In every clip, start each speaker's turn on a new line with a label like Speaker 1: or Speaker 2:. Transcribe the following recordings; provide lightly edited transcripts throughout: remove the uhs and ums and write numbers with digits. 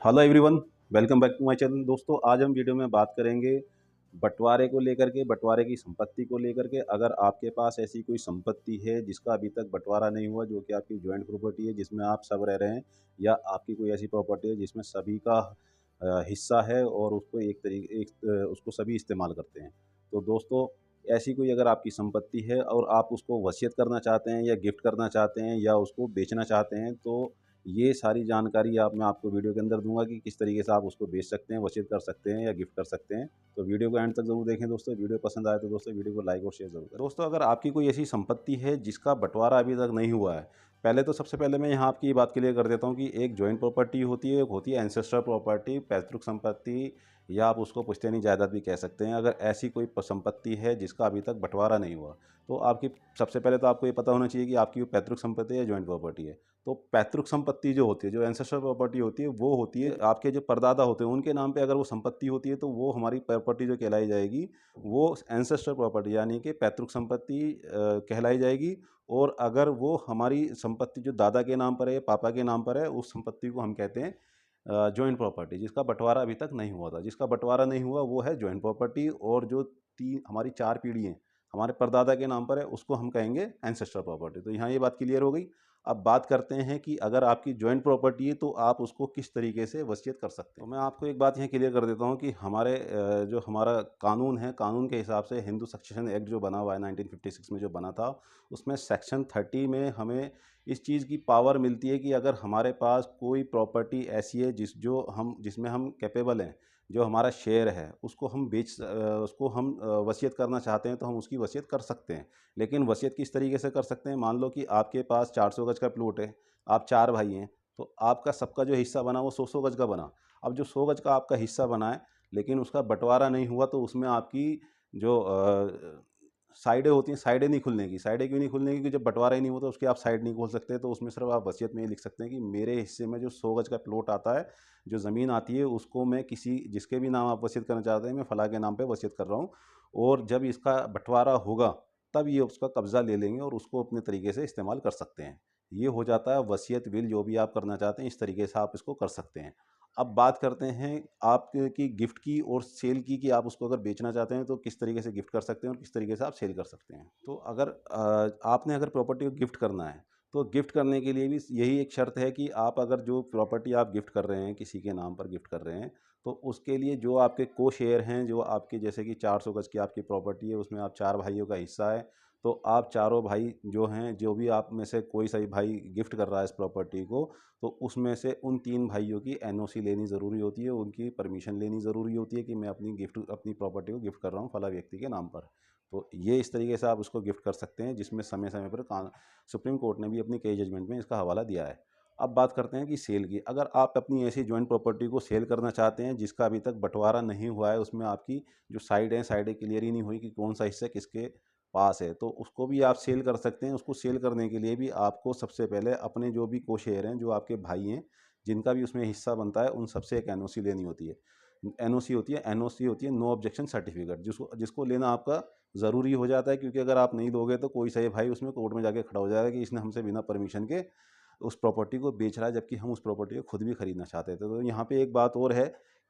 Speaker 1: Hello everyone, welcome back to my channel. दोस्तों, आज हम वीडियो में बात करेंगे बंटवारे को लेकर के, बंटवारे की संपत्ति को लेकर के। अगर आपके पास ऐसी कोई संपत्ति है जिसका अभी तक बंटवारा नहीं हुआ, जो कि आपकी जॉइंट प्रॉपर्टी है जिसमें आप सब रह रहे हैं, या आपकी कोई ऐसी प्रॉपर्टी है जिसमें सभी का हिस्सा है और उसको उसको सभी इस्तेमाल करते हैं, तो दोस्तों ऐसी कोई अगर आपकी संपत्ति है और आप उसको वसीयत करना चाहते हैं या गिफ्ट करना चाहते हैं या उसको बेचना चाहते हैं, तो ये सारी जानकारी मैं आपको वीडियो के अंदर दूंगा कि किस तरीके से आप उसको बेच सकते हैं, वसीयत कर सकते हैं या गिफ्ट कर सकते हैं। तो वीडियो को एंड तक जरूर देखें दोस्तों। वीडियो पसंद आए तो दोस्तों वीडियो को लाइक और शेयर जरूर करें। दोस्तों, अगर आपकी कोई ऐसी संपत्ति है जिसका बंटवारा अभी तक नहीं हुआ है, पहले तो सबसे पहले मैं यहाँ आपकी बात क्लियर कर देता हूँ कि एक जॉइंट प्रॉपर्टी होती है, एक होती है एंसेस्टर प्रॉपर्टी, पैतृक संपत्ति, या आप उसको पुश्तैनी जायदाद भी कह सकते हैं। अगर ऐसी कोई संपत्ति है जिसका अभी तक बंटवारा नहीं हुआ, तो आपकी सबसे पहले तो आपको ये पता होना चाहिए कि आपकी वो पैतृक संपत्ति है या जॉइंट प्रॉपर्टी है। तो पैतृक संपत्ति जो होती है, जो एंसेस्टर प्रॉपर्टी होती है, वो होती है आपके जो परदादा होते हैं उनके नाम पे अगर वो संपत्ति होती है, तो वो हमारी प्रॉपर्टी जो कहलाई जाएगी वो एंसेस्टर प्रॉपर्टी यानी कि पैतृक संपत्ति कहलाई जाएगी। और अगर वो हमारी संपत्ति जो दादा के नाम पर है या पापा के नाम पर है, उस संपत्ति को हम कहते हैं जॉइंट प्रॉपर्टी, जिसका बंटवारा अभी तक नहीं हुआ था। जिसका बंटवारा नहीं हुआ वो है जॉइंट प्रॉपर्टी, और जो तीन हमारी चार पीढ़ी हैं हमारे परदादा के नाम पर है, उसको हम कहेंगे एंसेस्टर प्रॉपर्टी। तो यहाँ ये बात क्लियर हो गई। अब बात करते हैं कि अगर आपकी जॉइंट प्रॉपर्टी है तो आप उसको किस तरीके से वसीयत कर सकते हैं। तो मैं आपको एक बात यहाँ क्लियर कर देता हूँ कि हमारे जो हमारा कानून है, कानून के हिसाब से हिंदू सक्सेशन एक्ट जो बना हुआ है 1956 में जो बना था, उसमें सेक्शन 30 में हमें इस चीज़ की पावर मिलती है कि अगर हमारे पास कोई प्रॉपर्टी ऐसी है जिसमें हम कैपेबल हैं, जो हमारा शेयर है उसको हम वसीयत करना चाहते हैं, तो हम उसकी वसीयत कर सकते हैं। लेकिन वसीयत किस तरीके से कर सकते हैं? मान लो कि आपके पास 400 गज का प्लॉट है, आप 4 भाई हैं, तो आपका सबका जो हिस्सा बना वो 100-100 गज का बना। अब जो 100 गज का आपका हिस्सा बना है, लेकिन उसका बंटवारा नहीं हुआ, तो उसमें आपकी जो साइडें होती हैं, साइडें नहीं खुलने की। साइडें क्यों नहीं खुलने की? क्योंकि जब बंटवारा ही नहीं होता उसकी आप साइड नहीं खोल सकते। तो उसमें सिर्फ आप वसीयत में ये लिख सकते हैं कि मेरे हिस्से में जो 100 गज का प्लॉट आता है, जो ज़मीन आती है, उसको मैं किसी जिसके भी नाम आप वसीयत करना चाहते हैं, मैं फलाँ के नाम पे वसीयत कर रहा हूँ, और जब इसका बंटवारा होगा तब ये उसका कब्ज़ा ले लेंगे और उसको अपने तरीके से इस्तेमाल कर सकते हैं। ये हो जाता है वसीयत, विल, जो भी आप करना चाहते हैं, इस तरीके से आप इसको कर सकते हैं। अब बात करते हैं आपकी गिफ्ट की और सेल की, कि आप उसको अगर बेचना चाहते हैं तो किस तरीके से गिफ्ट कर सकते हैं और किस तरीके से आप सेल कर सकते हैं। तो अगर आपने अगर प्रॉपर्टी को गिफ्ट करना है, तो गिफ्ट करने के लिए भी यही एक शर्त है कि आप अगर जो प्रॉपर्टी आप गिफ्ट कर रहे हैं, किसी के नाम पर गिफ्ट कर रहे हैं, तो उसके लिए जो आपके को शेयर हैं, जो आपके जैसे कि 400 गज की आपकी प्रॉपर्टी है, उसमें आप 4 भाइयों का हिस्सा है, तो आप चारों भाई जो हैं, जो भी आप में से कोई सा भी भाई गिफ्ट कर रहा है इस प्रॉपर्टी को, तो उसमें से उन 3 भाइयों की एनओसी लेनी ज़रूरी होती है, उनकी परमिशन लेनी ज़रूरी होती है कि मैं अपनी प्रॉपर्टी को गिफ्ट कर रहा हूँ फला व्यक्ति के नाम पर। तो ये इस तरीके से आप उसको गिफ्ट कर सकते हैं, जिसमें समय-समय पर सुप्रीम कोर्ट ने भी अपनी कई जजमेंट में इसका हवाला दिया है। अब बात करते हैं कि सेल की। अगर आप अपनी ऐसी जॉइंट प्रॉपर्टी को सेल करना चाहते हैं जिसका अभी तक बंटवारा नहीं हुआ है, उसमें आपकी जो साइडें क्लियर ही नहीं हुई कि कौन सा हिस्सा किसके पास है, तो उसको भी आप सेल कर सकते हैं। उसको सेल करने के लिए भी आपको सबसे पहले अपने जो भी को-शेयर हैं, जो आपके भाई हैं, जिनका भी उसमें हिस्सा बनता है, उन सबसे एक एनओसी लेनी होती है। एनओसी होती है नो ऑब्जेक्शन सर्टिफिकेट, जिसको जिसको लेना आपका ज़रूरी हो जाता है, क्योंकि अगर आप नहीं दोगे तो कोई सा भाई उसमें कोर्ट में जाके खड़ा हो जाएगा कि इसने हमसे बिना परमिशन के उस प्रॉपर्टी को बेच रहा है, जबकि हम उस प्रॉपर्टी को खुद भी खरीदना चाहते थे। तो यहाँ पे एक बात और है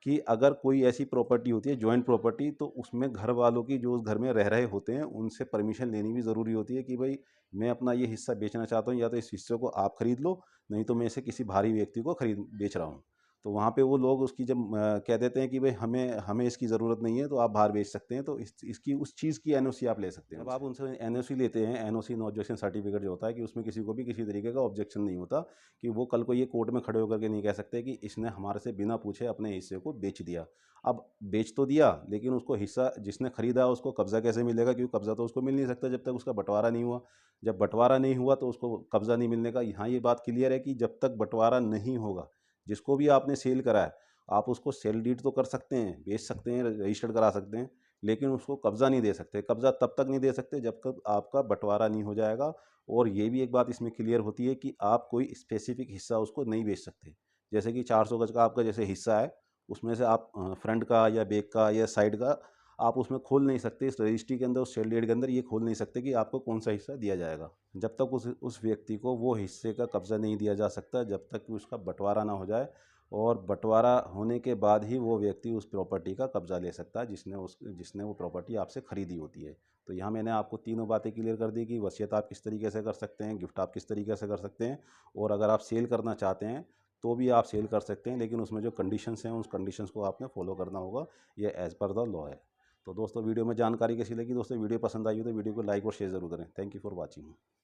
Speaker 1: कि अगर कोई ऐसी प्रॉपर्टी होती है जॉइंट प्रॉपर्टी, तो उसमें घर वालों की, जो उस घर में रह रहे होते हैं, उनसे परमिशन लेनी भी ज़रूरी होती है कि भाई मैं अपना ये हिस्सा बेचना चाहता हूँ, या तो इस हिस्से को आप खरीद लो, नहीं तो मैं इसे किसी भारी व्यक्ति को खरीद बेच रहा हूँ। तो वहाँ पे वो लोग उसकी जब कह देते हैं कि भाई हमें हमें इसकी ज़रूरत नहीं है, तो आप बाहर बेच सकते हैं, तो इसकी उस चीज़ की एनओसी आप ले सकते हैं। जब आप उनसे एनओसी लेते हैं, एनओसी नो ऑब्जेक्शन सर्टिफिकेट जो होता है, कि उसमें किसी को भी किसी तरीके का ऑब्जेक्शन नहीं होता, कि वो कल को ये कोर्ट में खड़े होकर के नहीं कह सकते कि इसने हमारे से बिना पूछे अपने हिस्से को बेच दिया। अब बेच तो दिया, लेकिन उसको हिस्सा जिसने खरीदा उसको कब्जा कैसे मिलेगा? क्योंकि कब्जा तो उसको मिल नहीं सकता जब तक उसका बंटवारा नहीं हुआ। जब बंटवारा नहीं हुआ तो उसको कब्जा नहीं मिलने का। यहाँ ये बात क्लियर है कि जब तक बंटवारा नहीं होगा, जिसको भी आपने सेल करा है, आप उसको सेल डीड तो कर सकते हैं, बेच सकते हैं, रजिस्टर्ड करा सकते हैं, लेकिन उसको कब्जा नहीं दे सकते। कब्जा तब तक नहीं दे सकते जब तक आपका बंटवारा नहीं हो जाएगा। और ये भी एक बात इसमें क्लियर होती है कि आप कोई स्पेसिफिक हिस्सा उसको नहीं बेच सकते। जैसे कि 400 गज का आपका जैसे हिस्सा है, उसमें से आप फ्रंट का या बैक का या साइड का आप उसमें खोल नहीं सकते। इस रजिस्ट्री के अंदर, उस सेल डीड के अंदर ये खोल नहीं सकते कि आपको कौन सा हिस्सा दिया जाएगा। जब तक उस व्यक्ति को वो हिस्से का कब्जा नहीं दिया जा सकता, जब तक कि उसका बंटवारा ना हो जाए। और बंटवारा होने के बाद ही वो व्यक्ति उस प्रॉपर्टी का कब्ज़ा ले सकता है जिसने वो प्रॉपर्टी आपसे ख़रीदी होती है। तो यहाँ मैंने आपको तीनों बातें क्लियर कर दी कि वसीयत आप किस तरीके से कर सकते हैं, गिफ्ट आप किस तरीके से कर सकते हैं, और अगर आप सेल करना चाहते हैं तो भी आप सेल कर सकते हैं, लेकिन उसमें जो कंडीशंस हैं उस कंडीशंस को आपने फॉलो करना होगा। ये एज़ पर द लॉ है। तो दोस्तों वीडियो में जानकारी कैसी लगी? दोस्तों वीडियो पसंद आई हो तो वीडियो को लाइक और शेयर ज़रूर करें। Thank you for watching.